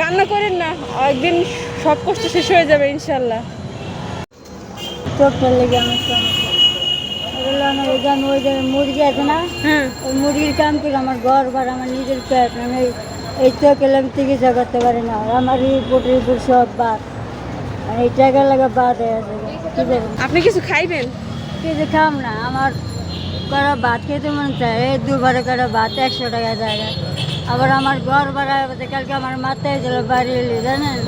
কান্না করেন না, একদিন সব কষ্ট শেষ হয়ে যাবে ইনশাল্লাহ। চোখটা লেগে আমার সমস্যা এগুলো আমার এই যে আমি ওই যে মুরগি আছে না, হ্যাঁ, ওই মুরগির কাম থেকে আমার ঘর বার আমার নিজের পেট আমি এই চোখে আমি চিকিৎসা করতে পারি না। আর আমার রিপোর্ট সব বাদ, আর এই টাকা লাগা বাদ হয়ে আছে। কী করবো, আপনি কিছু খাইবেন? কিছু খাম না, আমার করা ভাত খেতে মন চায়। এই দুবারে করা ভাত 100 টাকা জায়গায়। আবার আমার ঘর ভাড়া কালকে আমার মাথায় ছিল বাড়ি এলি জানেন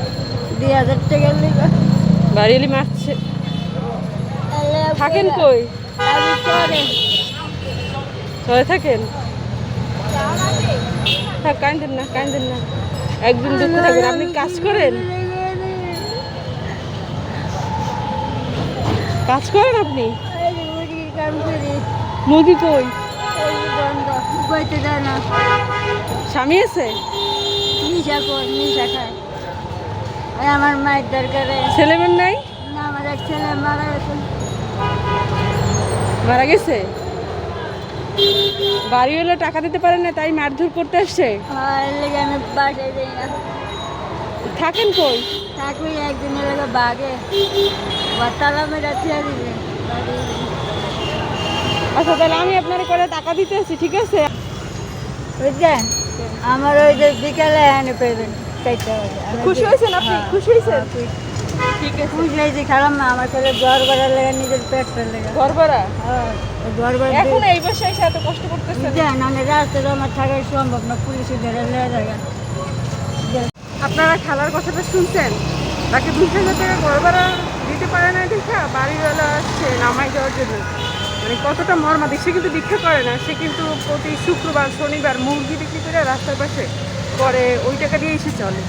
2000 টাকা লিখে। বাড়িলি মারছে। থাকেন কই? আমি করে ঘরে থাকেন? থাক, কাঁদেন না, কাঁদেন না, একদিন দুঃখ থাকবেন। আপনি কাজ করেন? কাজ করেন আপনি? মুরগির কাম করি, মুরগি কই? বন্ধ বইতে যায় না। স্বামী আছে? নিশা কর, নিশা খায়। ওই আমার মায়ের দরকারে। ছেলেমেন নাই? না, আমার এক ছেলে মারা গেছে। মারা গেছে? বাড়ি হলে টাকা দিতে পারেন না, তাই মারধর করতে আসছে? এর লেগে আমি বাসায় যাই না। থাকেন কই? থাকবি একদিন এলাকা বাঘে বা তালা মেরা ছেড়ে দিবে। আচ্ছা, তাহলে আমি আপনার করে টাকা দিতে আসছি, ঠিক আছে? বুঝলেন, আমার ওই যে বিকালে এনে পেবেন 4টা বাজে। খুশি হয়েছেন আপনি? হ্যাঁ, খুশি হয়েছেন? হ্যাঁ, ঠিক আছে। খুশি হয়েছি, খারাপ না। আমার ছেলে ঘর ভাড়া লেগে নিজের পেটটা লেগে। ঘর ভাড়া? হ্যাঁ, ঘর ভাড়া এখন এই বসে এসে এত কষ্ট করতেছেন? বুঝলেন, মানে রাস্তায় আমার থাকাই সম্ভব না, পুলিশে ধরে লেগে যায়। আপনারা খালার কথাটা শুনছেন? তাকে 20,000 টাকা ঘর ভাড়া দিতে পারে না দেখা বাড়িওয়ালা আসছে নামাই দেওয়ার জন্য। মানে কতটা মর্মান্তিক। সে কিন্তু ভিক্ষা করে না, সে কিন্তু প্রতি শুক্রবার শনিবার মুরগি বিক্রি করে রাস্তার পাশে করে, ওই টাকা দিয়ে এসে চলে।